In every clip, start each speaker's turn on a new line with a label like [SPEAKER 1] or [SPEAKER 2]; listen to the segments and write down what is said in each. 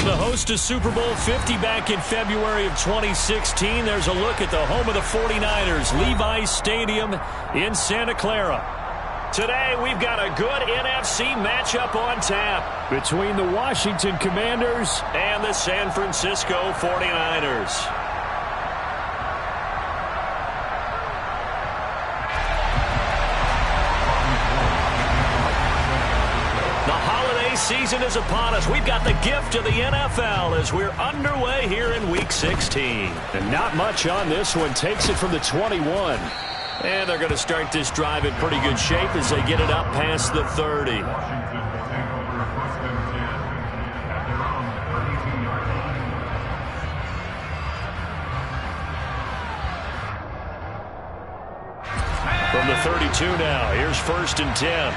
[SPEAKER 1] the host to Super Bowl 50 back in February of 2016. There's a look at the home of the 49ers, Levi's Stadium in Santa Clara. Today, we've got a good NFC matchup on tap between the Washington Commanders and the San Francisco 49ers. Season is upon us. We've got the gift of the NFL as we're underway here in Week 16. And not much on this one. Takes it from the 21. And they're going to start this drive in pretty good shape as they get it up past the 30. From the 32 now, here's 1st and 10.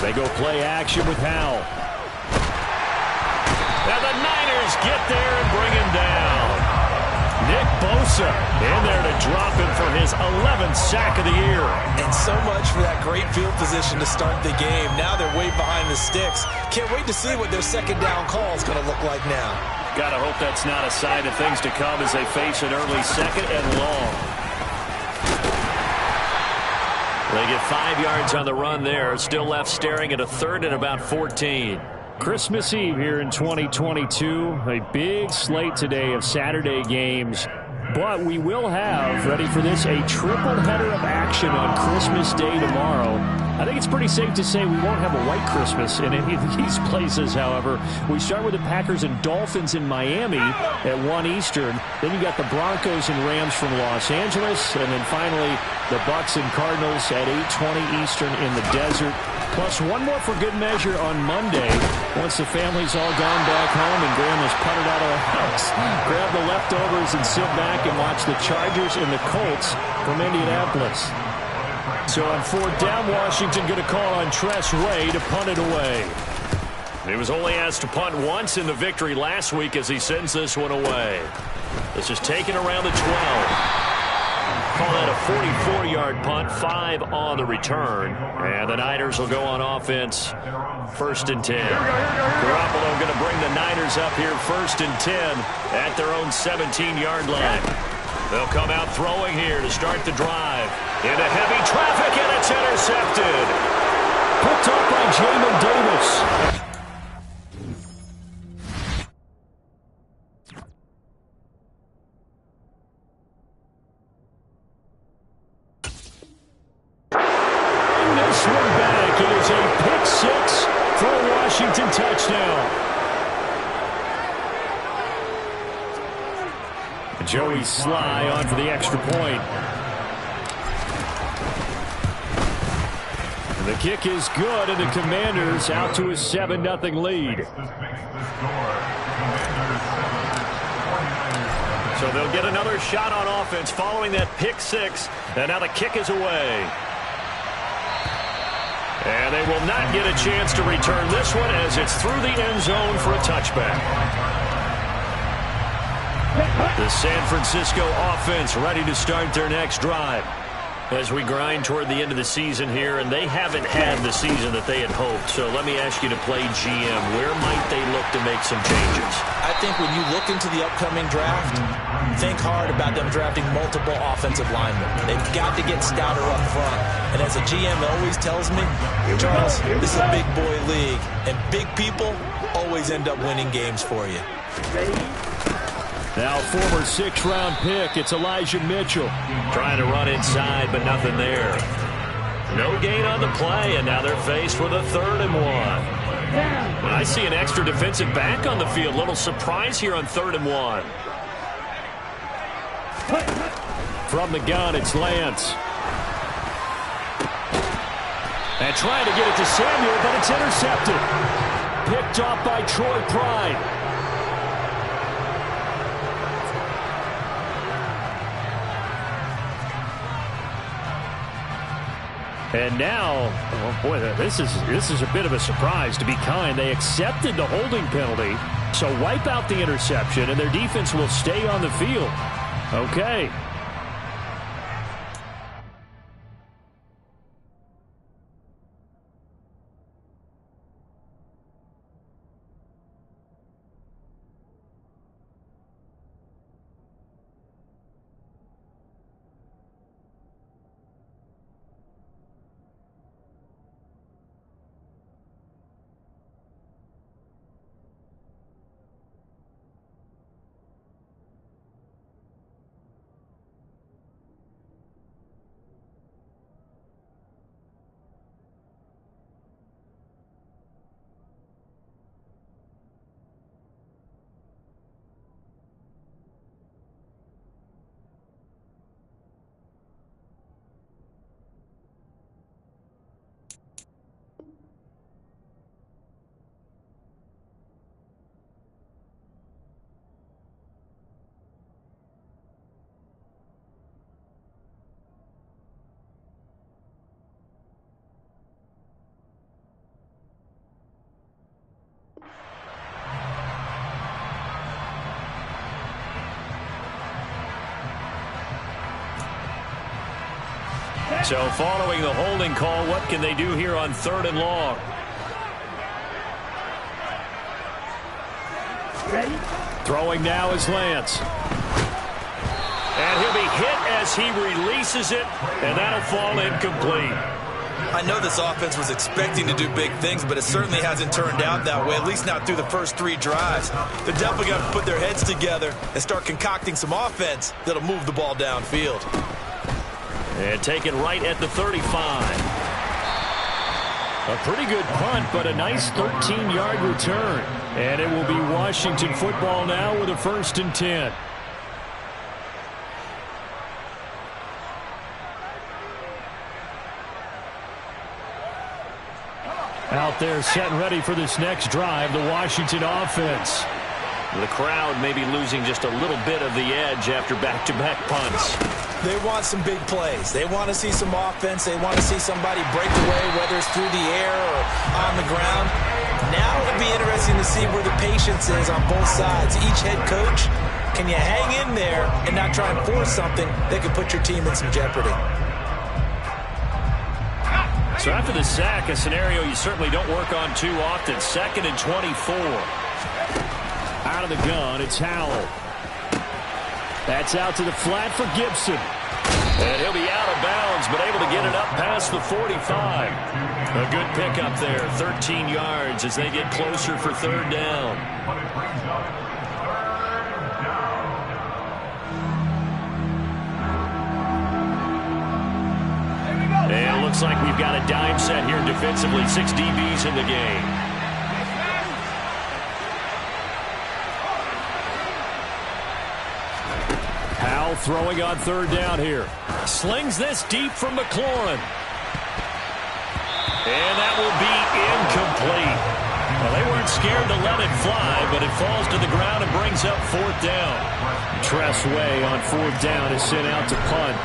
[SPEAKER 1] They go play action with Howell. And the Niners get there and bring him down. Nick Bosa in there to drop him for his 11th sack of the year.
[SPEAKER 2] And so much for that great field position to start the game. Now they're way behind the sticks. Can't wait to see what their second down call is going to look like now.
[SPEAKER 1] Gotta hope that's not a sign of things to come as they face an early second and long. They get 5 yards on the run there. Still left staring at a 3rd and about 14. Christmas Eve here in 2022. A big slate today of Saturday games. But we will have, ready for this, a triple header of action on Christmas Day tomorrow. I think it's pretty safe to say we won't have a white Christmas in any of these places, however. We start with the Packers and Dolphins in Miami at 1 Eastern. Then you got the Broncos and Rams from Los Angeles. And then finally, the Bucs and Cardinals at 8:20 Eastern in the desert. Plus one more for good measure on Monday. Once the family's all gone back home and Grandma's putted out of the house, grab the leftovers and sit back and watch the Chargers and the Colts from Indianapolis. So on 4th down, Washington going to call on Tress Way to punt it away. He was only asked to punt once in the victory last week as he sends this one away. This is taken around the 12. Call that a 44-yard punt, 5 on the return. And the Niners will go on offense, 1st and 10. Garoppolo going to bring the Niners up here 1st and 10 at their own 17-yard line. They'll come out throwing here to start the drive. Into heavy traffic, and it's intercepted. Picked up by Jamin Davis. This one back. It is a pick 6 for a Washington touchdown. Joey Sly on for the extra point. And the kick is good, and the Commanders out to a 7-0 lead. So they'll get another shot on offense following that pick 6, and now the kick is away. And they will not get a chance to return this one as it's through the end zone for a touchback. The San Francisco offense ready to start their next drive as we grind toward the end of the season here, and they haven't had the season that they had hoped. So let me ask you to play GM. Where might they look to make some changes?
[SPEAKER 2] I think when you look into the upcoming draft, think hard about them drafting multiple offensive linemen. They've got to get stouter up front. And as a GM always tells me, Charles, this is a big boy league, and big people always end up winning games for you.
[SPEAKER 1] Now former 6th-round pick, it's Elijah Mitchell. Trying to run inside, but nothing there. No gain on the play, and now they're faced with a 3rd and 1. I see an extra defensive back on the field. Little surprise here on 3rd and 1. From the gun, it's Lance. And trying to get it to Samuel, but it's intercepted. Picked off by Troy Pride. And now, oh boy, this is a bit of a surprise, to be kind. They accepted the holding penalty, so wipe out the interception, and their defense will stay on the field. Okay. So following the holding call, what can they do here on 3rd and long?
[SPEAKER 3] Ready?
[SPEAKER 1] Throwing now is Lance. And he'll be hit as he releases it, and that'll fall incomplete.
[SPEAKER 2] I know this offense was expecting to do big things, but it certainly hasn't turned out that way, at least not through the first 3 drives. They're definitely going to put their heads together and start concocting some offense that'll move the ball downfield.
[SPEAKER 1] And taken right at the 35. A pretty good punt, but a nice 13-yard return. And it will be Washington football now with a 1st and 10. Out there set and ready for this next drive, the Washington offense. The crowd may be losing just a little bit of the edge after back-to-back punts.
[SPEAKER 2] They want some big plays. They want to see some offense. They want to see somebody break away, whether it's through the air or on the ground. Now it'll be interesting to see where the patience is on both sides. Each head coach, can you hang in there and not try and force something that could put your team in some jeopardy?
[SPEAKER 1] So after the sack, a scenario you certainly don't work on too often. 2nd and 24. Out of the gun, it's Howell. That's out to the flat for Gibson. And he'll be out of bounds, but able to get it up past the 45. A good pickup there, 13 yards as they get closer for 3rd down. And it looks like we've got a dime set here defensively. 6 DBs in the game. Howell throwing on 3rd down here. Slings this deep from McLaurin. And that will be incomplete. Well, they weren't scared to let it fly, but it falls to the ground and brings up 4th down. Tress Way on 4th down is sent out to punt.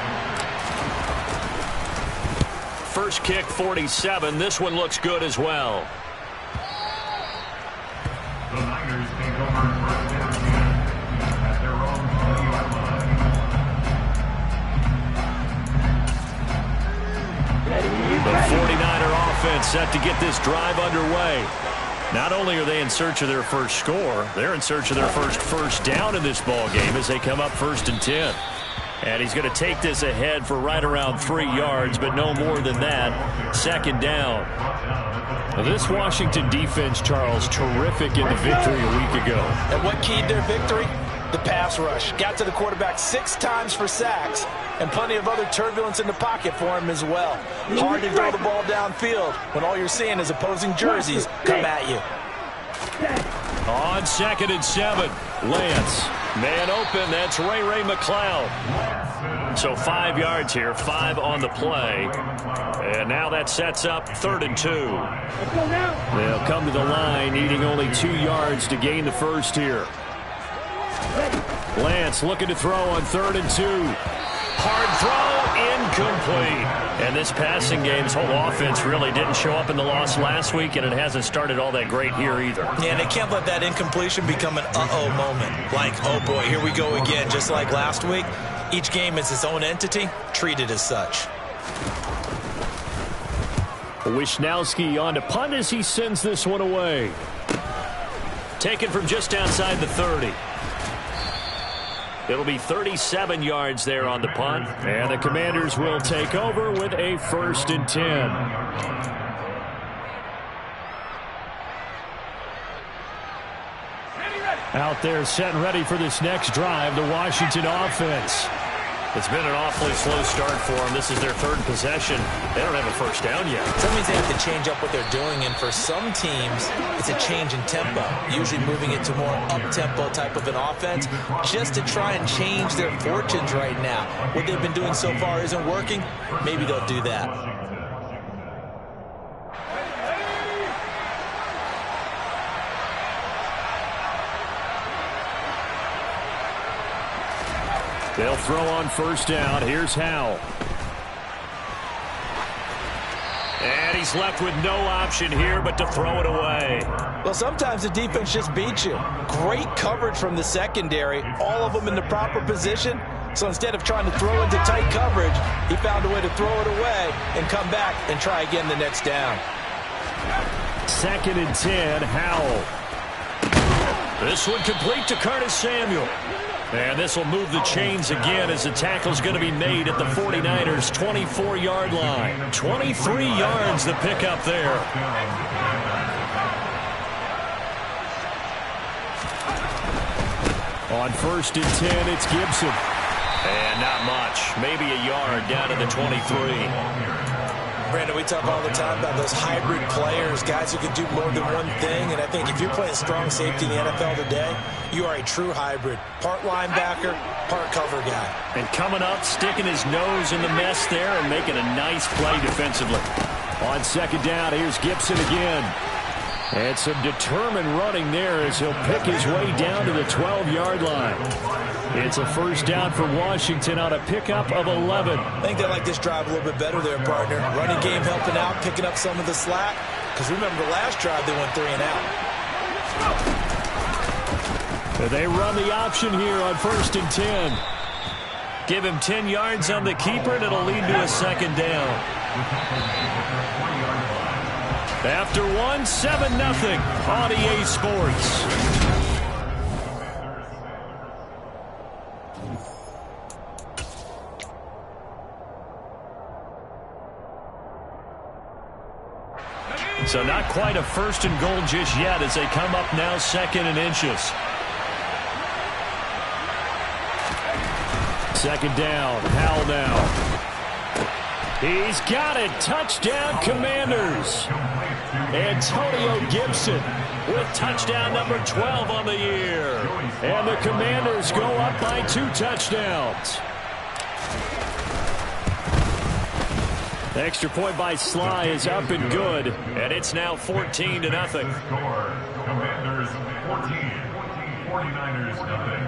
[SPEAKER 1] First kick, 47. This one looks good as well.
[SPEAKER 3] The Niners take over 1st down at their own 20-yard line.
[SPEAKER 1] The 49er offense set to get this drive underway. Not only are they in search of their first score, they're in search of their first down in this ball game as they come up 1st and 10. And he's going to take this ahead for right around 3 yards, but no more than that. 2nd down. Now this Washington defense, Charles, terrific in the victory a week ago.
[SPEAKER 2] And what keyed their victory? The pass rush. Got to the quarterback 6 times for sacks, and plenty of other turbulence in the pocket for him as well. Hard to throw the ball downfield when all you're seeing is opposing jerseys come at you.
[SPEAKER 1] On 2nd and 7, Lance. Man open, that's Ray McCloud. So 5 yards here, 5 on the play. And now that sets up 3rd and 2. They'll come to the line, needing only 2 yards to gain the first here. Lance looking to throw on 3rd and 2. Hard throw, incomplete. And this passing game's whole offense really didn't show up in the loss last week, and it hasn't started all that great here either.
[SPEAKER 2] Yeah, and they can't let that incompletion become an uh-oh moment. Like, oh boy, here we go again, just like last week. Each game is its own entity, treated as such.
[SPEAKER 1] Wishnowski on to punt as he sends this one away. Taken from just outside the 30. It'll be 37 yards there on the punt. And the Commanders will take over with a 1st and 10. Out there set and ready for this next drive, the Washington offense. It's been an awfully slow start for them. This is their 3rd possession. They don't have a first down yet.
[SPEAKER 2] That means they have to change up what they're doing, and for some teams, it's a change in tempo, usually moving it to more up-tempo type of an offense, just to try and change their fortunes right now. What they've been doing so far isn't working. Maybe they'll do that.
[SPEAKER 1] They'll throw on 1st down. Here's Howell. And he's left with no option here but to throw it away.
[SPEAKER 2] Well, sometimes the defense just beats you. Great coverage from the secondary. All of them in the proper position. So instead of trying to throw into tight coverage, he found a way to throw it away and come back and try again the next down.
[SPEAKER 1] 2nd and 10, Howell. This one complete to Curtis Samuel. And this will move the chains again as the tackle's going to be made at the 49ers' 24-yard line. 23 yards the pickup there. On 1st and 10, it's Gibson. And not much. Maybe a yard down to the 23.
[SPEAKER 2] Brandon, we talk all the time about those hybrid players, guys who can do more than one thing. And I think if you're playing strong safety in the NFL today, you are a true hybrid. Part linebacker, part cover guy.
[SPEAKER 1] And coming up, sticking his nose in the mess there and making a nice play defensively. On 2nd down, here's Gibson again. And some determined running there as he'll pick his way down to the 12-yard line. It's a 1st down for Washington on a pickup of 11.
[SPEAKER 2] I think they like this drive a little bit better there, partner. Running game helping out, picking up some of the slack. Because remember the last drive, they went 3 and out.
[SPEAKER 1] They run the option here on 1st and 10. Give him 10 yards on the keeper, and it'll lead to a 2nd down. After 7-0 on EA Sports. So not quite a 1st and goal just yet as they come up now 2nd and inches. 2nd down, Howell now. He's got it. Touchdown, Commanders. Antonio Gibson with touchdown number 12 on the year. And the Commanders go up by 2 touchdowns. Extra point by Sly is up and good. And it's now 14-0.
[SPEAKER 3] Commanders 14, 49ers nothing.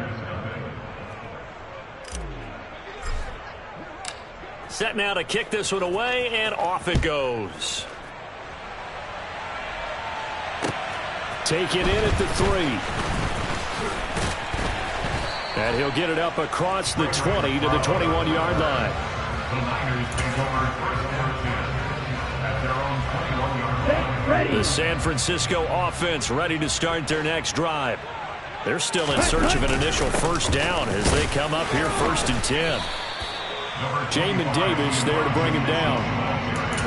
[SPEAKER 1] Set now to kick this one away, and off it goes. Take it in at the 3. And he'll get it up across the 20 to the 21-yard line.
[SPEAKER 3] The Niners take over 1st and 10 at their own 21-yard line.
[SPEAKER 1] The San Francisco offense ready to start their next drive. They're still in search of an initial 1st down as they come up here 1st and 10. Jamin Davis there to bring him down.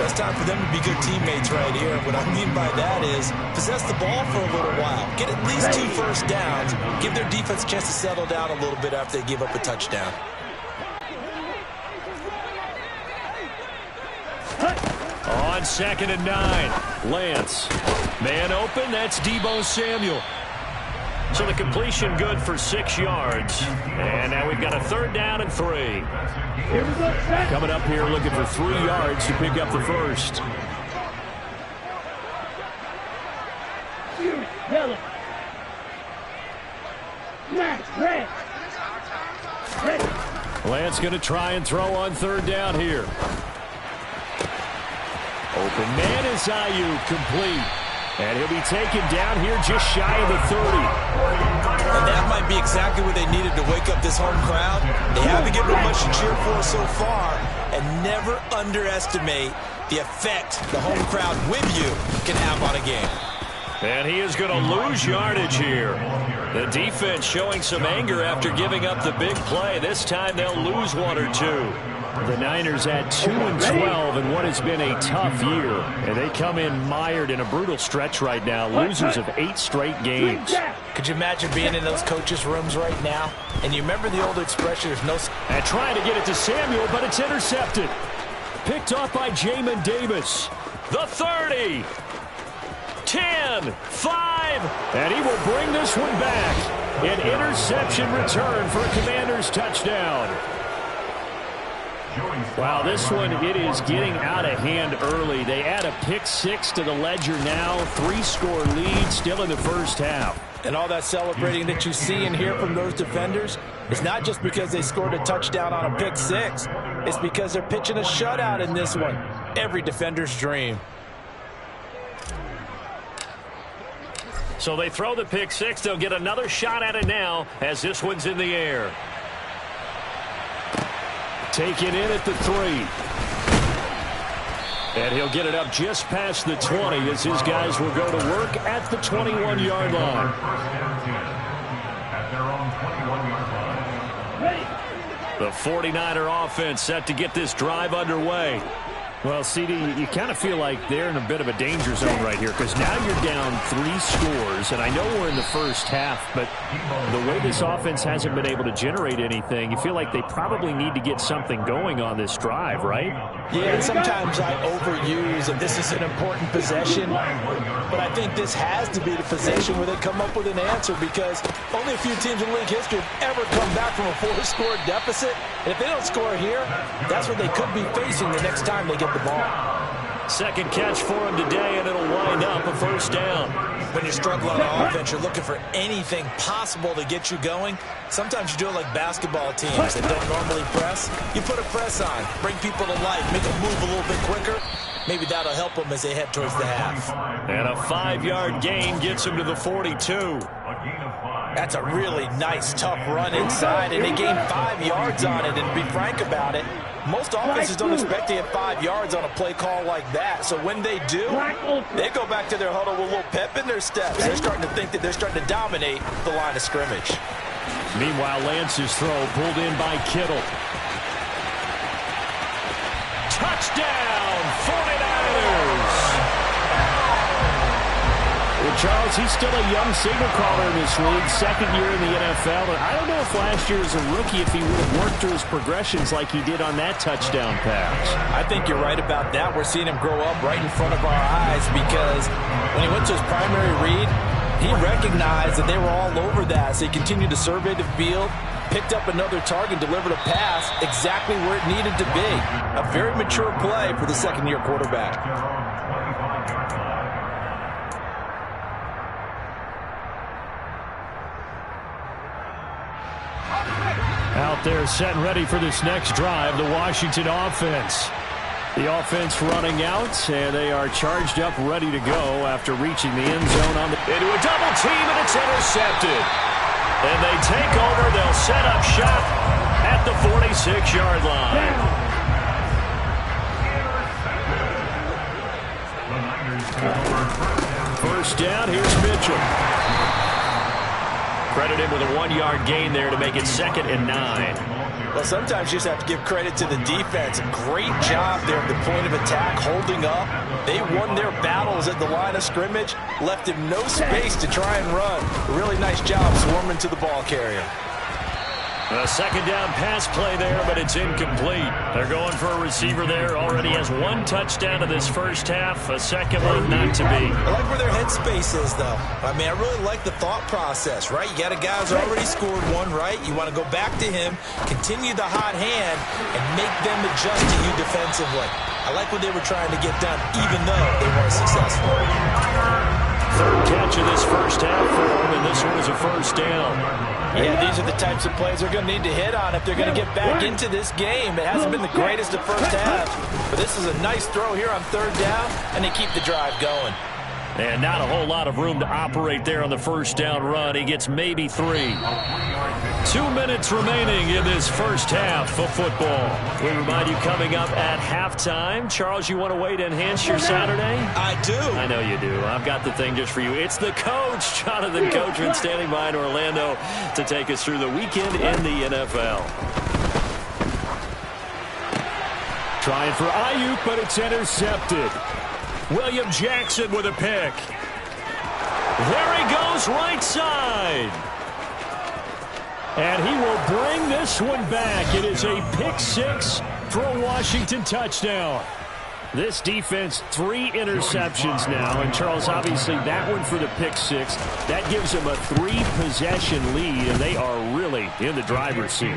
[SPEAKER 2] It's time for them to be good teammates right here. What I mean by that is possess the ball for a little while. Get at least 2 1st downs. Give their defense a chance to settle down a little bit after they give up a touchdown.
[SPEAKER 1] On 2nd and 9, Lance. Man open, that's Deebo Samuel. So the completion good for 6 yards. And now we've got a 3rd down and 3. Coming up here looking for 3 yards to pick up the 1st. Lance going to try and throw on 3rd down here. Open man is Ayuk, complete. And he'll be taken down here just shy of the 30.
[SPEAKER 2] And that might be exactly what they needed to wake up this home crowd. They haven't given them much to cheer for so far. And never underestimate the effect the home crowd with you can have on a game.
[SPEAKER 1] And he is going to lose yardage here. The defense showing some anger after giving up the big play. This time they'll lose 1 or 2. The Niners at 2-12 in what has been a tough year. And they come in mired in a brutal stretch right now. Losers of 8 straight games.
[SPEAKER 2] Could you imagine being in those coaches' rooms right now? And you remember the old expression, there's no...
[SPEAKER 1] And trying to get it to Samuel, but it's intercepted. Picked off by Jamin Davis. The 30. 10, 5. And he will bring this one back. An interception return for a Commanders touchdown. Wow, this one, it is getting out of hand early. They add a pick 6 to the ledger now. 3-score lead still in the first half.
[SPEAKER 2] And all that celebrating that you see and hear from those defenders is not just because they scored a touchdown on a pick 6. It's because they're pitching a shutout in this one. Every defender's dream.
[SPEAKER 1] So they throw the pick 6. They'll get another shot at it now as this one's in the air. Taken in at the 3. And he'll get it up just past the 20 as his guys will go to work at the 21-yard line. The 49er offense set to get this drive underway. Well, CD, you kind of feel like they're in a bit of a danger zone right here because now you're down 3 scores, and I know we're in the first half, but the way this offense hasn't been able to generate anything, you feel like they probably need to get something going on this drive, right?
[SPEAKER 2] Yeah, and sometimes I overuse that this is an important possession, but I think this has to be the possession where they come up with an answer because only a few teams in league history have ever come back from a 4-score deficit, and if they don't score here, that's what they could be facing the next time they get the ball.
[SPEAKER 1] Second catch for him today, and it'll wind up a first down.
[SPEAKER 2] When you're struggling on offense, you're looking for anything possible to get you going. Sometimes you do it like basketball teams that don't normally press. You put a press on, bring people to life, make them move a little bit quicker. Maybe that'll help them as they head towards the half.
[SPEAKER 1] And a 5-yard gain gets him to the 42.
[SPEAKER 2] That's a really nice, tough run inside, and they gained 5 yards on it. And to be frank about it, most offenses don't expect to get 5 yards on a play call like that. So when they do, they go back to their huddle with a little pep in their steps. They're starting to think that they're starting to dominate the line of scrimmage.
[SPEAKER 1] Meanwhile, Lance's throw pulled in by Kittle. Touchdown, 49ers! Well, Charles, he's still a young signal caller in this league, second year in the NFL. And I don't know if last year as a rookie, if he would have worked through his progressions like he did on that touchdown pass.
[SPEAKER 2] I think you're right about that. We're seeing him grow up right in front of our eyes because when he went to his primary read, he recognized that they were all over that. So he continued to survey the field, picked up another target, delivered a pass exactly where it needed to be. A very mature play for the second-year quarterback.
[SPEAKER 1] Out there set and ready for this next drive, the Washington offense. The offense running out, and they are charged up, ready to go after reaching the end zone on into a double team, and it's intercepted. And they take over. They'll set up shop at the 46-yard line. First down, here's Mitchell. Credit him with a 1-yard gain there to make it 2nd and 9.
[SPEAKER 2] Well, sometimes you just have to give credit to the defense. A great job there at the point of attack, holding up. They won their battles at the line of scrimmage, left him no space to try and run. A really nice job swarming to the ball carrier.
[SPEAKER 1] A second down pass play there, but it's incomplete. They're going for a receiver there. Already has 1 touchdown in this first half. A second one not to be.
[SPEAKER 2] I like where their headspace is, though. I mean, I really like the thought process, right? You got a guy who's already scored 1, right? You want to go back to him, continue the hot hand, and make them adjust to you defensively. I like what they were trying to get done, even though they weren't successful.
[SPEAKER 1] Third catch of this first half for them, and this one is a first down.
[SPEAKER 2] Yeah, these are the types of plays they're going to need to hit on if they're going to get back into this game. It hasn't been the greatest of first half, but this is a nice throw here on third down, and they keep the drive going.
[SPEAKER 1] And not a whole lot of room to operate there on the first down run. He gets maybe 3. 2 minutes remaining in this first half of football. We remind you coming up at halftime. Charles, you want to wait to enhance your Saturday?
[SPEAKER 2] I do.
[SPEAKER 1] I know you do. I've got the thing just for you. It's the coach, Jonathan Coachman, standing by in Orlando to take us through the weekend in the NFL. Trying for Ayuk, but it's intercepted. William Jackson with a pick. There he goes, right side. And he will bring this one back. It is a pick 6 for a Washington touchdown. This defense, 3 interceptions now. And, Charles, obviously that one for the pick 6. That gives them a 3-possession lead, and they are really in the driver's seat.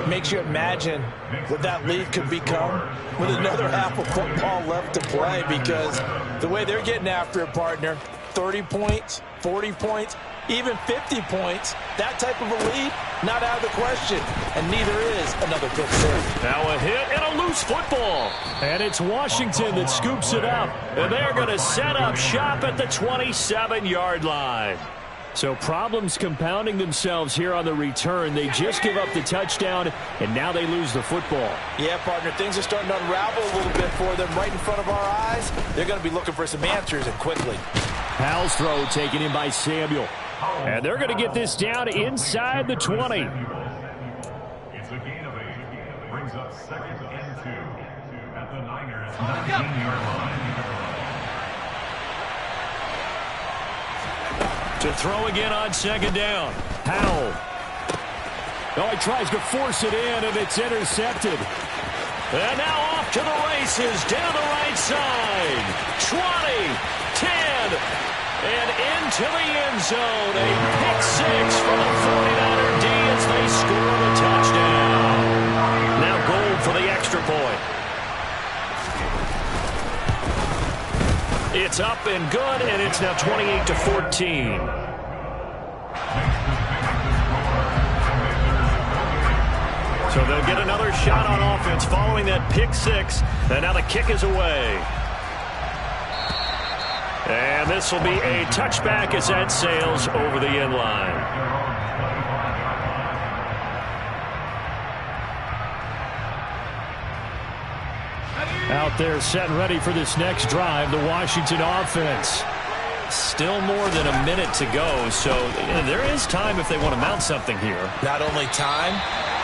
[SPEAKER 2] Makes you imagine what that lead could become with another half of football left to play, because the way they're getting after it, partner, 30 points, 40 points, even 50 points, that type of a lead, not out of the question. And neither is another pick 6.
[SPEAKER 1] Now a hit and a loose football. And it's Washington that scoops it up. And they're going to set up shop at the 27-yard line. So problems compounding themselves here on the return. They just give up the touchdown, and now they lose the football.
[SPEAKER 2] Yeah, partner, things are starting to unravel a little bit for them right in front of our eyes. They're going to be looking for some answers, and quickly.
[SPEAKER 1] Powell's throw taken in by Samuel. And they're going to get this down inside the 20.
[SPEAKER 3] It's a gain of 8. Brings up 2nd and 2 at the Niners' 19-yard line.
[SPEAKER 1] To throw again on 2nd down. Powell. Oh, he tries to force it in, and it's intercepted. And now off to the races, down the right side. 20, 10, and into the end zone. A pick 6 for the 49er D as they score the touchdown. Now Gold for the extra point. It's up and good, and it's now 28-14. So they'll get another shot on offense following that pick 6, and now the kick is away. And this will be a touchback as that sails over the end line. Out there set and ready for this next drive, the Washington offense. Still more than a minute to go, so there is time if they want to mount something here.
[SPEAKER 2] Not only time,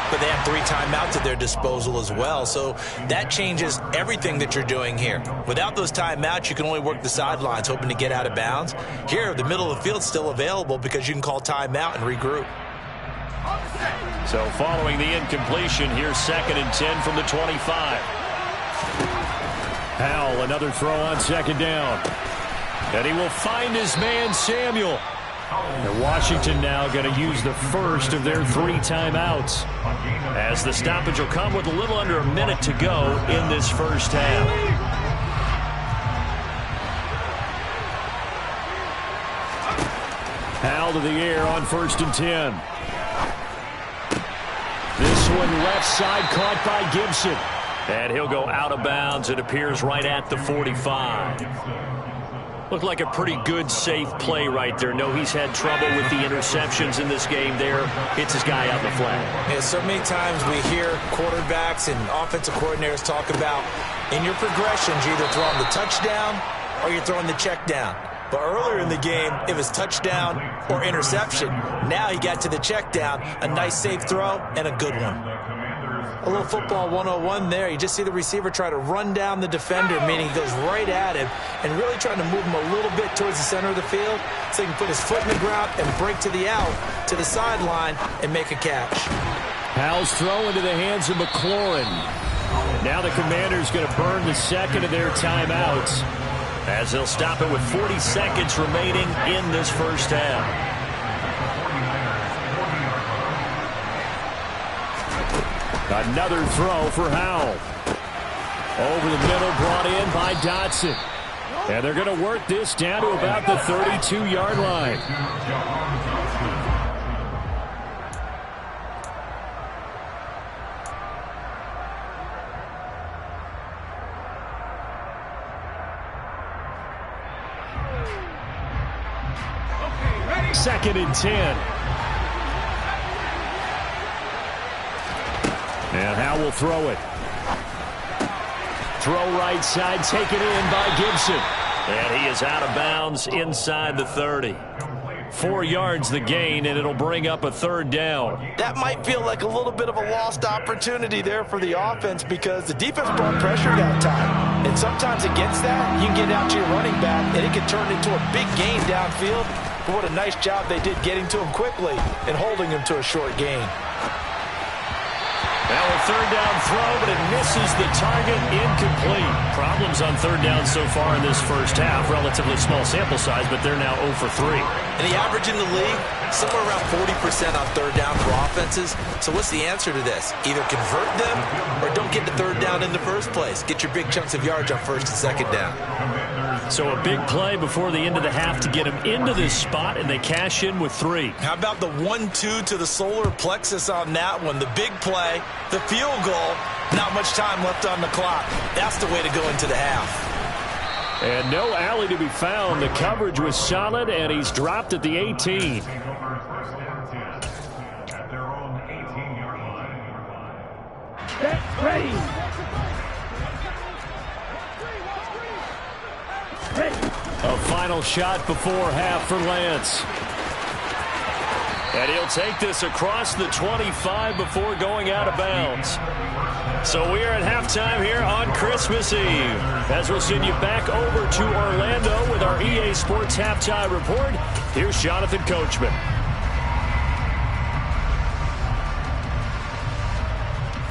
[SPEAKER 2] but they have 3 timeouts at their disposal as well, so that changes everything that you're doing here. Without those timeouts, you can only work the sidelines, hoping to get out of bounds. Here, the middle of the field's still available because you can call timeout and regroup.
[SPEAKER 1] So following the incompletion, here's 2nd and 10 from the 25. Powell, another throw on 2nd down. And he will find his man, Samuel. And Washington now going to use the first of their 3 timeouts, as the stoppage will come with a little under a minute to go in this first half. Powell to the air on 1st and 10. This one left side caught by Gibson. And he'll go out of bounds. It appears right at the 45. Looked like a pretty good, safe play right there. No, he's had trouble with the interceptions in this game there. Hits his guy out in the flat.
[SPEAKER 2] Yeah, so many times we hear quarterbacks and offensive coordinators talk about, in your progressions, you're either throwing the touchdown or you're throwing the check down. But earlier in the game, it was touchdown or interception. Now he got to the check down, a nice safe throw, and a good one. A little football 101 there. You just see the receiver try to run down the defender, meaning he goes right at him and really trying to move him a little bit towards the center of the field so he can put his foot in the ground and break to the out, to the sideline, and make a catch.
[SPEAKER 1] Powell's throw into the hands of McLaurin. Now the Commanders going to burn the 2nd of their timeouts, as they'll stop it with 40 seconds remaining in this first half. Another throw for Howell. Over the middle, brought in by Dotson. And they're going to work this down to about the 32-yard line. Second and 10. And Howell will throw it. Throw right side, taken in by Gibson. And he is out of bounds inside the 30. 4 yards the gain, and it'll bring up a 3rd down.
[SPEAKER 2] That might feel like a little bit of a lost opportunity there for the offense because the defense brought pressure that time. And sometimes against that, you can get out to your running back, and it can turn into a big gain downfield. But what a nice job they did getting to him quickly and holding him to a short gain.
[SPEAKER 1] Now a 3rd down throw, but it misses the target, incomplete. Problems on 3rd down so far in this first half. Relatively small sample size, but they're now 0 for 3.
[SPEAKER 2] And the average in the league, somewhere around 40% on 3rd down for offenses. So what's the answer to this? Either convert them or don't get the 3rd down in the first place. Get your big chunks of yards on 1st and 2nd down.
[SPEAKER 1] So a big play before the end of the half to get them into this spot, and they cash in with 3.
[SPEAKER 2] How about the 1-2 to the solar plexus on that one? The big play, the field goal, not much time left on the clock. That's the way to go into the half.
[SPEAKER 1] And no alley to be found. The coverage was solid, and he's dropped at the 18.
[SPEAKER 3] At their own 18-yard line.
[SPEAKER 4] Get ready.
[SPEAKER 1] A final shot before half for Lance. And he'll take this across the 25 before going out of bounds. So we are at halftime here on Christmas Eve, as we'll send you back over to Orlando with our EA Sports Halftime Report. Here's Jonathan Coachman.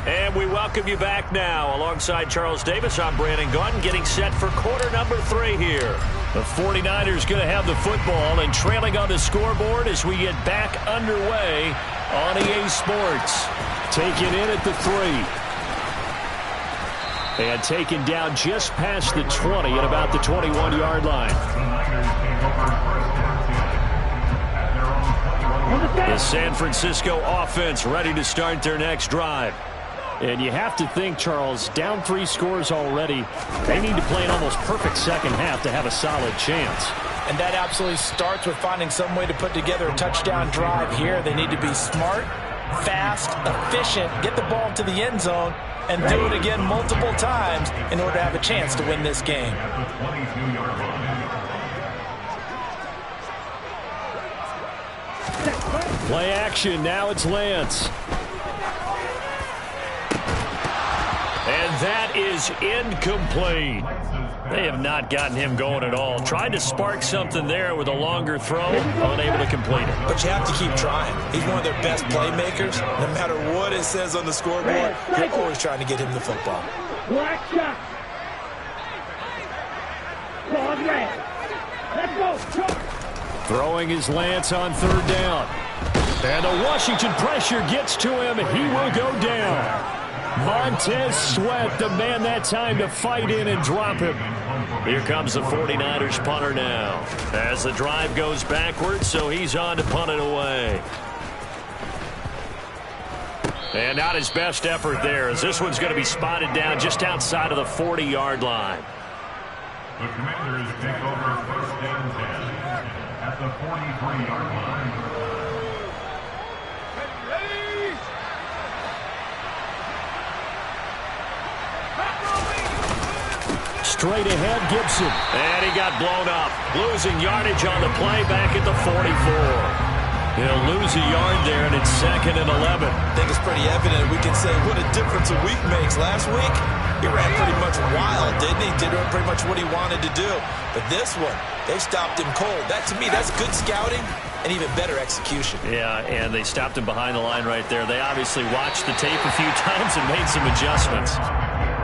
[SPEAKER 1] And we welcome you back now. Alongside Charles Davis, I'm Brandon Gaudin, getting set for quarter number 3 here. The 49ers going to have the football and trailing on the scoreboard as we get back underway on EA Sports. Taken in at the 3. And taken down just past the 20 at about the 21-yard line. The San Francisco offense ready to start their next drive. And you have to think, Charles, down 3 scores already. They need to play an almost perfect second half to have a solid chance.
[SPEAKER 2] And that absolutely starts with finding some way to put together a touchdown drive here. They need to be smart, fast, efficient, get the ball to the end zone, and do it again multiple times in order to have a chance to win this game.
[SPEAKER 1] Play action. Now it's Lance. And that is incomplete. They have not gotten him going at all. Tried to spark something there with a longer throw, unable to complete it.
[SPEAKER 2] But you have to keep trying. He's one of their best playmakers. No matter what it says on the scoreboard, you're always trying to get him the football.
[SPEAKER 4] Black shot. Ball red. Let's go.
[SPEAKER 1] Throwing his Lance on 3rd down. And the Washington pressure gets to him. He will go down. Montez Sweat, the man that time to fight in and drop him. Here comes the 49ers punter now. As the drive goes backwards, so he's on to punt it away. And not his best effort there, as this one's going to be spotted down just outside of the 40-yard line.
[SPEAKER 3] The Commanders take over 1st and 10 at the 43-yard line.
[SPEAKER 1] Straight ahead, Gibson. And he got blown up. Losing yardage on the play back at the 44. He'll lose a yard there, and it's 2nd and 11.
[SPEAKER 2] I think it's pretty evident we can say what a difference a week makes. Last week, he ran pretty much wild, didn't he? Did pretty much what he wanted to do. But this one, they stopped him cold. That, to me, that's good scouting and even better execution.
[SPEAKER 1] Yeah, and they stopped him behind the line right there. They obviously watched the tape a few times and made some adjustments.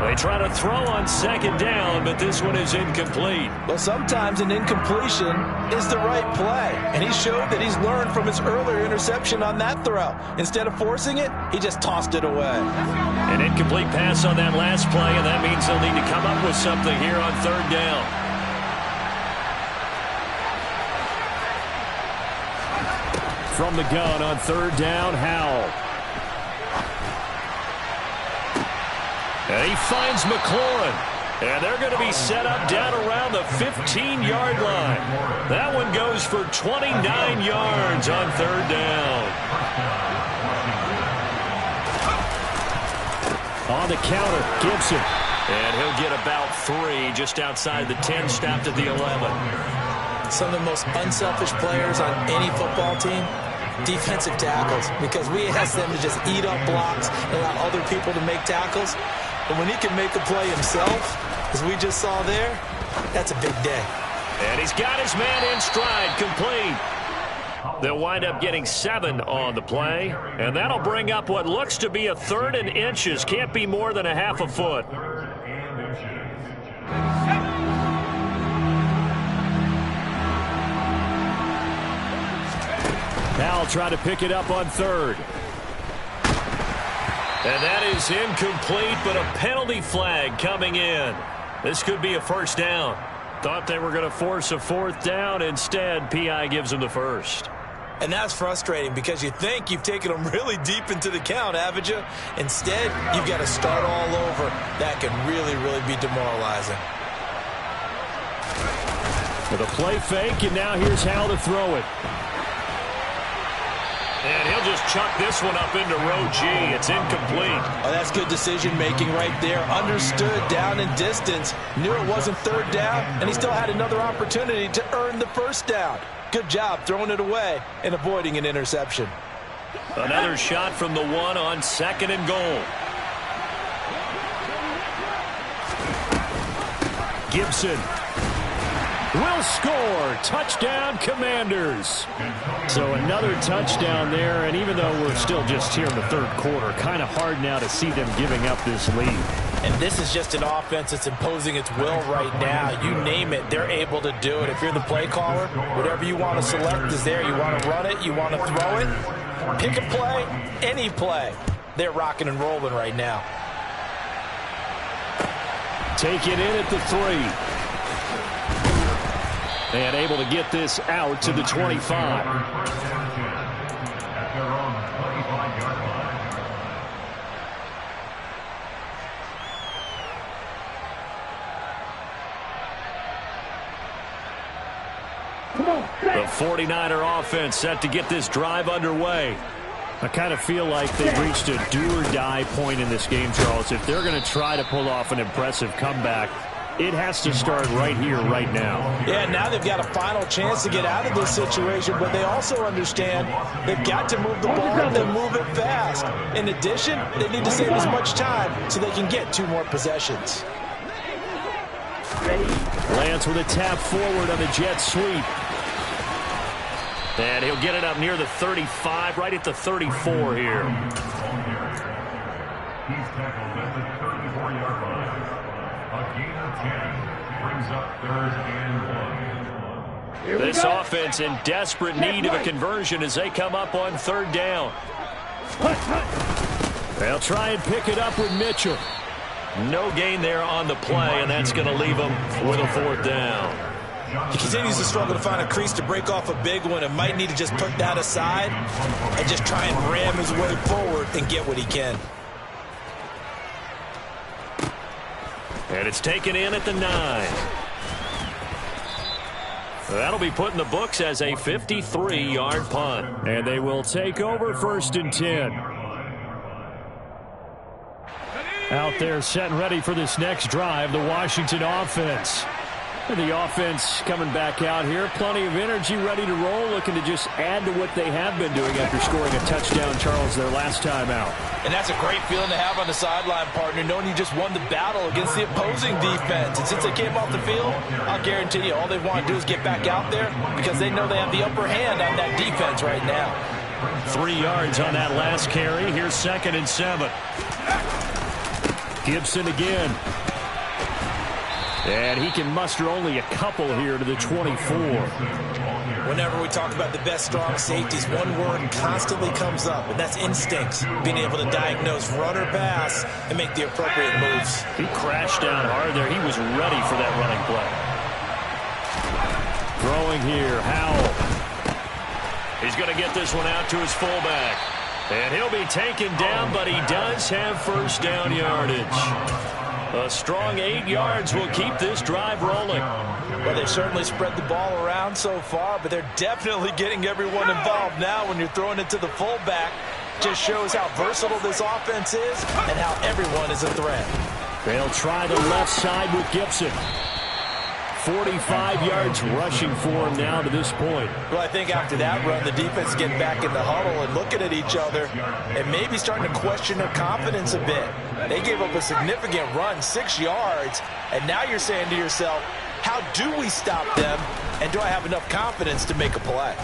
[SPEAKER 1] They try to throw on 2nd down, but this one is incomplete.
[SPEAKER 2] Well, sometimes an incompletion is the right play, and he showed that he's learned from his earlier interception on that throw. Instead of forcing it, he just tossed it away.
[SPEAKER 1] An incomplete pass on that last play, and that means they'll need to come up with something here on 3rd down. From the gun on 3rd down, Howell. And he finds McLaurin. And they're going to be set up down around the 15-yard line. That one goes for 29 yards on 3rd down. On the counter, Gibson. And he'll get about 3 just outside the 10, stopped at the 11.
[SPEAKER 2] Some of the most unselfish players on any football team, defensive tackles, because we ask them to just eat up blocks and allow other people to make tackles. But when he can make a play himself, as we just saw there, that's a big day.
[SPEAKER 1] And he's got his man in stride, complete. They'll wind up getting 7 on the play, and that'll bring up what looks to be a 3rd and inches. Can't be more than a half a foot. Powell trying to pick it up on 3rd. And that is incomplete, but a penalty flag coming in. This could be a 1st down. Thought they were going to force a 4th down. Instead, P.I. gives them the 1st.
[SPEAKER 2] And that's frustrating because you think you've taken them really deep into the count, haven't you? Instead, you've got to start all over. That can really, really be demoralizing.
[SPEAKER 1] With a play fake, and now here's how to throw it. And he'll just chuck this one up into row G. It's incomplete.
[SPEAKER 2] Oh, that's good decision-making right there. Understood down and distance. Knew it wasn't third down, and he still had another opportunity to earn the first down. Good job throwing it away and avoiding an interception.
[SPEAKER 1] Another shot from the 1 on 2nd and goal. Gibson will score. Touchdown, Commanders. So another touchdown there, and even though we're still just here in the third quarter, kind of hard now to see them giving up this lead.
[SPEAKER 2] And this is just an offense that's imposing its will right now. You name it, they're able to do it. If you're the play caller, whatever you want to select is there. You want to run it, you want to throw it, pick a play, any play. They're rocking and rolling right now.
[SPEAKER 1] Take it in at the 3. And able to get this out to the 25. The 49er offense set to get this drive underway. I kind of feel like they've reached a do-or-die point in this game, Charles. If they're going to try to pull off an impressive comeback, it has to start right here, right now.
[SPEAKER 2] Yeah, now they've got a final chance to get out of this situation, but they also understand they've got to move the ball and then move it fast. In addition, they need to save as much time so they can get 2 more possessions.
[SPEAKER 1] Lance with a tap forward on the jet sweep. And he'll get it up near the 35, right at the 34 here.
[SPEAKER 3] He's tackled at the 34-yard line. A gain of 10 brings up 3rd and 1.
[SPEAKER 1] This offense in desperate need of a conversion as they come up on 3rd down. They'll try and pick it up with Mitchell. No gain there on the play, and that's going to leave them with a 4th down.
[SPEAKER 2] He continues to struggle to find a crease to break off a big one and might need to just put that aside and just try and ram his way forward and get what he can.
[SPEAKER 1] And it's taken in at the 9. That'll be put in the books as a 53-yard punt. And they will take over 1st and 10. Out there set and ready for this next drive, the Washington offense. And the offense coming back out here. Plenty of energy, ready to roll, looking to just add to what they have been doing after scoring a touchdown, Charles, their last time out.
[SPEAKER 2] And that's a great feeling to have on the sideline, partner, knowing you just won the battle against the opposing defense. And since they came off the field, I'll guarantee you all they want to do is get back out there because they know they have the upper hand on that defense right now.
[SPEAKER 1] 3 yards on that last carry. Here's 2nd and 7. Gibson again. And he can muster only a couple here to the 24.
[SPEAKER 2] Whenever we talk about the best strong safeties, one word constantly comes up, and that's instincts. Being able to diagnose run or pass and make the appropriate moves.
[SPEAKER 1] He crashed down hard there. He was ready for that running play. Throwing here, Howell. He's going to get this one out to his fullback. And he'll be taken down, but he does have 1st down yardage. A strong 8 yards will keep this drive rolling.
[SPEAKER 2] Well, they've certainly spread the ball around so far, but they're definitely getting everyone involved now when you're throwing it to the fullback. Just shows how versatile this offense is and how everyone is a threat.
[SPEAKER 1] They'll try the left side with Gibson. 45 yards rushing for him now to this point.
[SPEAKER 2] Well, I think after that run, the defense is getting back in the huddle and looking at each other and maybe starting to question their confidence a bit. They gave up a significant run, 6 yards, and now you're saying to yourself, how do we stop them, and do I have enough confidence to make a play?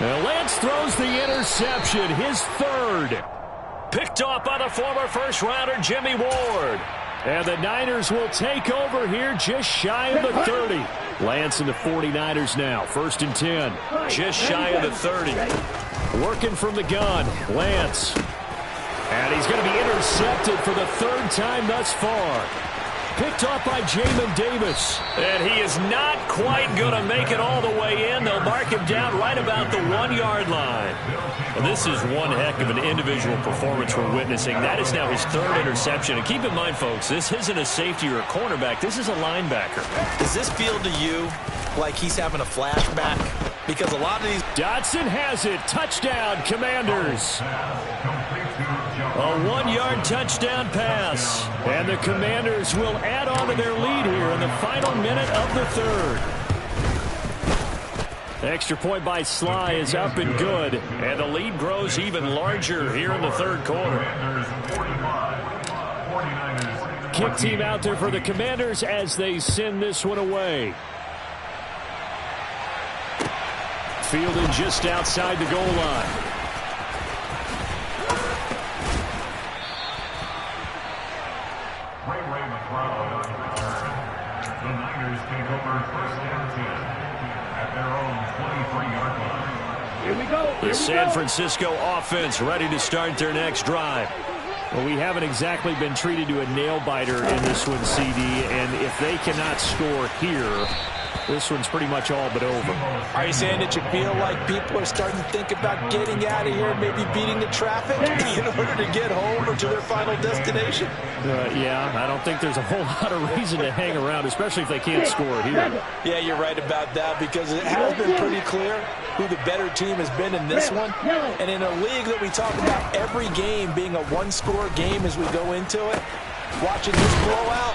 [SPEAKER 1] Now Lance throws the interception, his 3rd. Picked off by the former first-rounder Jimmy Ward. And the Niners will take over here just shy of the 30. Lance and the 49ers now. 1st and 10. Just shy of the 30. Working from the gun. Lance. And he's going to be intercepted for the 3rd time thus far. Picked off by Jamin Davis. And he is not quite going to make it all the way in. They'll mark him down right about the 1-yard line. Well, this is one heck of an individual performance we're witnessing. That is now his 3rd interception. And keep in mind, folks, this isn't a safety or a cornerback. This is a linebacker.
[SPEAKER 2] Does this feel to you like he's having a flashback? Because a lot of these...
[SPEAKER 1] Dotson has it. Touchdown, Commanders. A 1-yard touchdown pass. And the Commanders will add on to their lead here in the final minute of the 3rd. Extra point by Sly is up and good. And the lead grows even larger here in the 3rd quarter. Kick team out there for the Commanders as they send this one away. Fielded just outside the goal line.
[SPEAKER 3] The Niners take over 1st and 10 at their own 23-yard line.
[SPEAKER 4] Here we go.
[SPEAKER 1] The San Francisco offense ready to start their next drive. Well, we haven't exactly been treated to a nail-biter in this one, CD, and if they cannot score here, this one's pretty much all but over.
[SPEAKER 2] Are you saying that you feel like people are starting to think about getting out of here, maybe beating the traffic in order to get home or to their final destination?
[SPEAKER 1] Yeah, I don't think there's a whole lot of reason to hang around, especially if they can't score here.
[SPEAKER 2] Yeah, you're right about that, because it has been pretty clear who the better team has been in this one. And in a league that we talk about every game being a one-score game as we go into it, watching this blowout,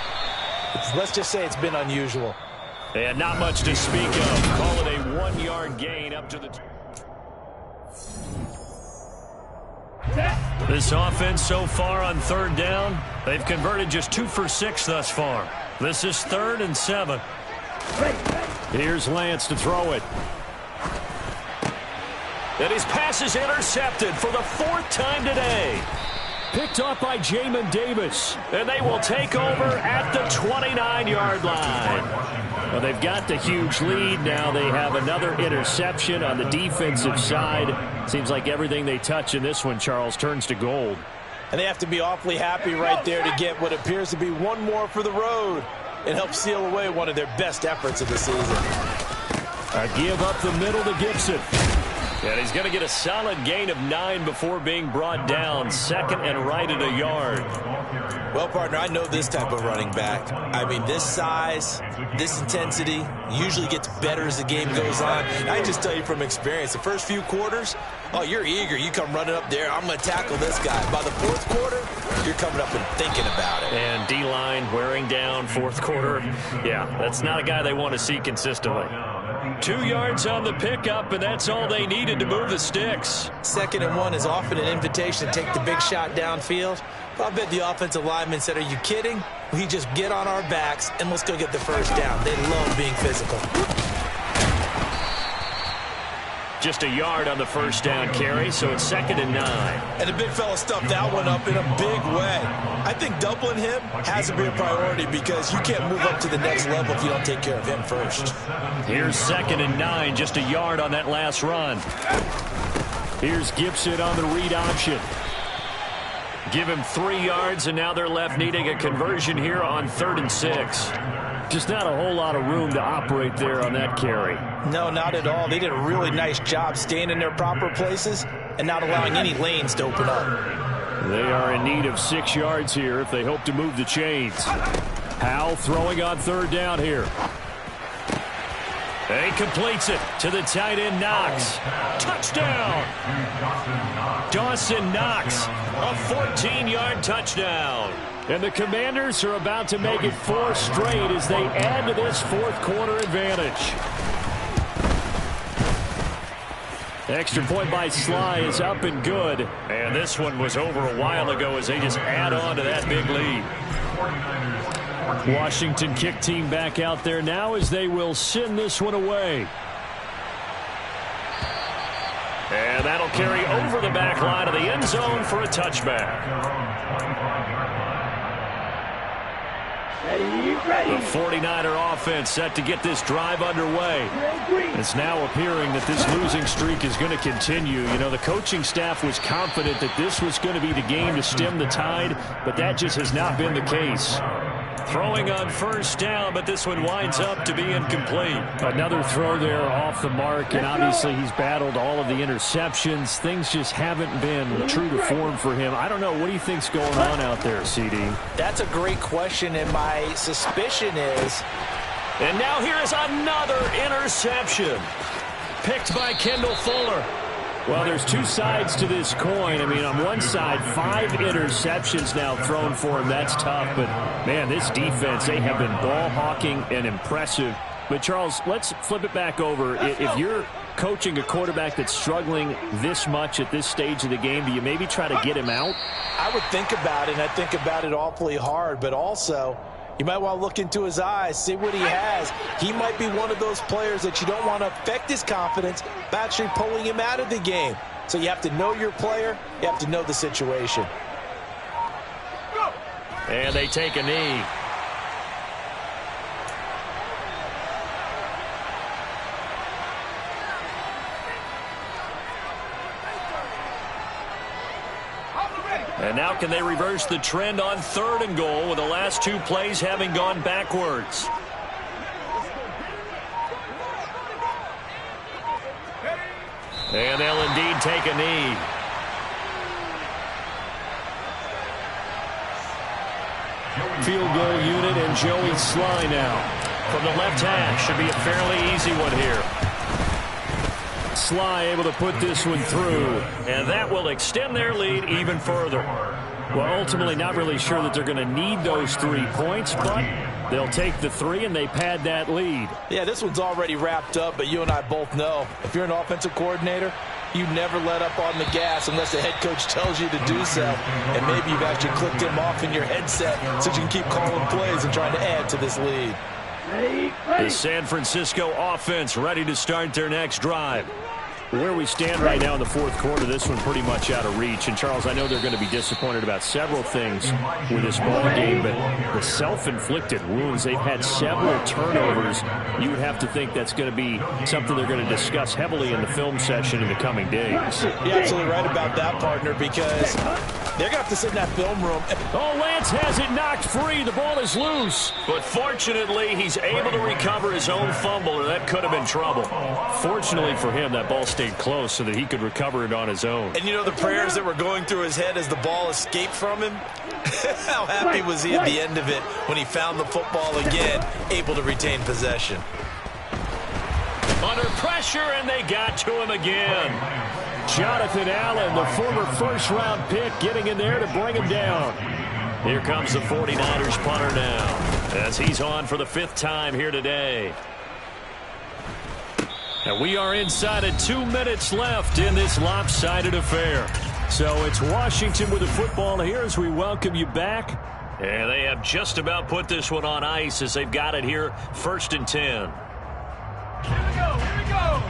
[SPEAKER 2] let's just say it's been unusual.
[SPEAKER 1] And not much to speak of. Call it a 1-yard gain up to the... This offense so far on 3rd down, they've converted just 2 for 6 thus far. This is 3rd and 7. Here's Lance to throw it. And his pass is intercepted for the 4th time today. Picked off by Jamin Davis. And they will take over at the 29-yard line. Well, they've got the huge lead. Now they have another interception on the defensive side. Seems like everything they touch in this one, Charles, turns to gold.
[SPEAKER 2] And they have to be awfully happy right there to get what appears to be one more for the road and help seal away one of their best efforts of the season.
[SPEAKER 1] A give up the middle to Gibson. And he's going to get a solid gain of 9 before being brought down. 2nd and right at a yard.
[SPEAKER 2] Well, partner, I know this type of running back. I mean, this size, this intensity usually gets better as the game goes on. And I just tell you from experience, the first few quarters, oh, you're eager. You come running up there, I'm going to tackle this guy. By the 4th quarter, you're coming up and thinking about it.
[SPEAKER 1] And D-line wearing down 4th quarter. Yeah, that's not a guy they want to see consistently. 2 yards on the pickup, and that's all they needed to move the sticks.
[SPEAKER 2] 2nd and 1 is often an invitation to take the big shot downfield. I bet the offensive lineman said, are you kidding? We just get on our backs and let's go get the 1st down. They love being physical.
[SPEAKER 1] Just a yard on the 1st down carry, so it's 2nd and 9.
[SPEAKER 2] And the big fella stuffed that one up in a big way. I think doubling him has to be a priority because you can't move up to the next level if you don't take care of him first.
[SPEAKER 1] Here's 2nd and 9, just a yard on that last run. Here's Gibson on the read option. Give him 3 yards, and now they're left needing a conversion here on 3rd and 6. Just not a whole lot of room to operate there on that carry.
[SPEAKER 2] No, not at all. They did a really nice job staying in their proper places and not allowing any lanes to open up.
[SPEAKER 1] They are in need of 6 yards here if they hope to move the chains. Howell throwing on 3rd down here. He completes it to the tight end, Knox. Touchdown! Dawson Knox, a 14-yard touchdown. And the Commanders are about to make it 4 straight as they add to this 4th quarter advantage. Extra point by Sly is up and good. And this one was over a while ago as they just add on to that big lead. Washington kick team back out there now as they will send this one away. And that'll carry over the back line of the end zone for a touchback. The 49er offense set to get this drive underway. It's now appearing that this losing streak is going to continue. You know, the coaching staff was confident that this was going to be the game to stem the tide, but that just has not been the case. Throwing on first down, but this one winds up to be incomplete. Another throw there off the mark, and obviously he's battled all of the interceptions. Things just haven't been true to form for him. I don't know. What do you think's going on out there, CD?
[SPEAKER 2] That's a great question, and my suspicion is...
[SPEAKER 1] And now here is another interception. Picked by Kendall Fuller. Well, there's two sides to this coin. I mean, on one side, 5 interceptions now thrown for him. That's tough. But, man, this defense, they have been ball hawking and impressive. But, Charles, let's flip it back over. If you're coaching a quarterback that's struggling this much at this stage of the game, do you maybe try to get him out?
[SPEAKER 2] I would think about it, and I think about it awfully hard. But also, you might want to look into his eyes, see what he has. He might be one of those players that you don't want to affect his confidence by actually pulling him out of the game. So you have to know your player. You have to know the situation.
[SPEAKER 1] And they take a knee. And now can they reverse the trend on 3rd and goal with the last 2 plays having gone backwards? And they'll indeed take a knee. Field goal unit and Joey Sly now. From the left hash, should be a fairly easy one here. Sly able to put this one through, and that will extend their lead even further. Well, ultimately not really sure that they're going to need those 3 points, but they'll take the 3 and they pad that lead.
[SPEAKER 2] Yeah, this one's already wrapped up, but you and I both know if you're an offensive coordinator, you never let up on the gas unless the head coach tells you to do so. And maybe you've actually clicked him off in your headset so you can keep calling plays and trying to add to this lead.
[SPEAKER 1] The San Francisco offense ready to start their next drive. Where we stand right now in the 4th quarter, this one pretty much out of reach. And, Charles, I know they're going to be disappointed about several things with this ball game, but the self-inflicted wounds, they've had several turnovers. You would have to think that's going to be something they're going to discuss heavily in the film session in the coming days.
[SPEAKER 2] You're absolutely right about that, partner, because they're going to have to sit in that film room.
[SPEAKER 1] Oh, Lance has it knocked free. The ball is loose. But fortunately, he's able to recover his own fumble, and that could have been trouble. Fortunately for him, that ball stayed close so that he could recover it on his own.
[SPEAKER 2] And you know the prayers that were going through his head as the ball escaped from him? How happy was he at the end of it when he found the football again, able to retain possession?
[SPEAKER 1] Under pressure, and they got to him again. Jonathan Allen, the former first-round pick, getting in there to bring him down. Here comes the 49ers punter now, as he's on for the 5th time here today. And we are inside of 2 minutes left in this lopsided affair. So it's Washington with the football here as we welcome you back. And they have just about put this one on ice as they've got it here, 1st and 10.
[SPEAKER 4] Here we go, here we go.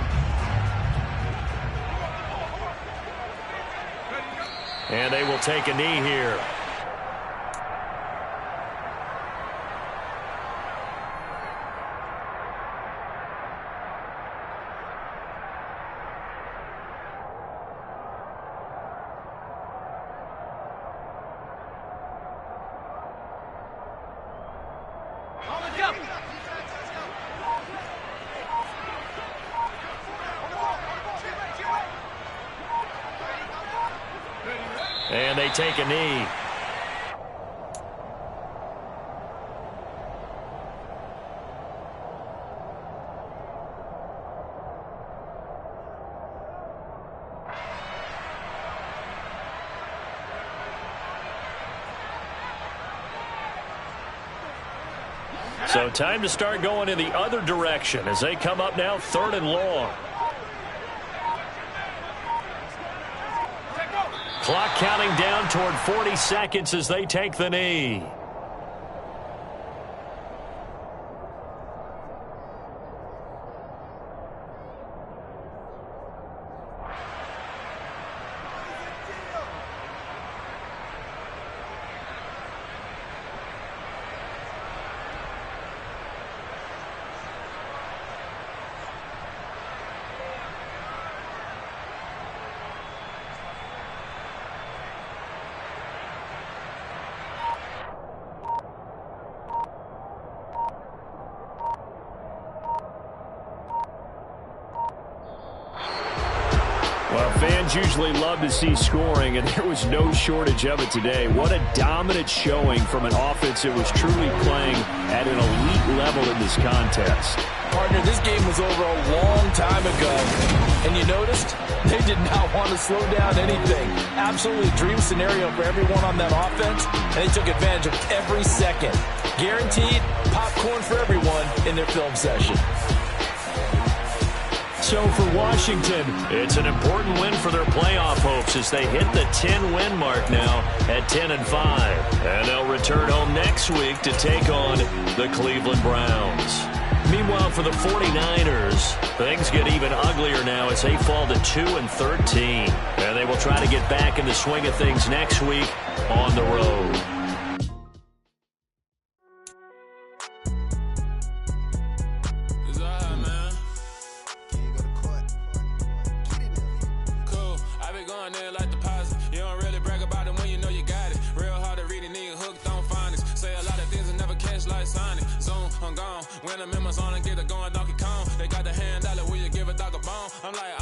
[SPEAKER 1] And they will take a knee here. And they take a knee. So time to start going in the other direction as they come up now 3rd and long. Clock counting down toward 40 seconds as they take the knee. Fans usually love to see scoring, and there was no shortage of it today. What a dominant showing from an offense that was truly playing at an elite level in this contest.
[SPEAKER 2] Partner, this game was over a long time ago, and you noticed they did not want to slow down anything. Absolutely dream scenario for everyone on that offense, and they took advantage of every second. Guaranteed popcorn for everyone in their film session.
[SPEAKER 1] So for Washington, it's an important win for their playoff hopes as they hit the 10-win mark now at 10-5. And they'll return home next week to take on the Cleveland Browns. Meanwhile, for the 49ers, things get even uglier now as they fall to 2-13. And they will try to get back in the swing of things next week on the road.
[SPEAKER 5] When I'm in my zone and get it going, Donkey Kong. They got the hand dollar, will you give a dog a bone? I'm like,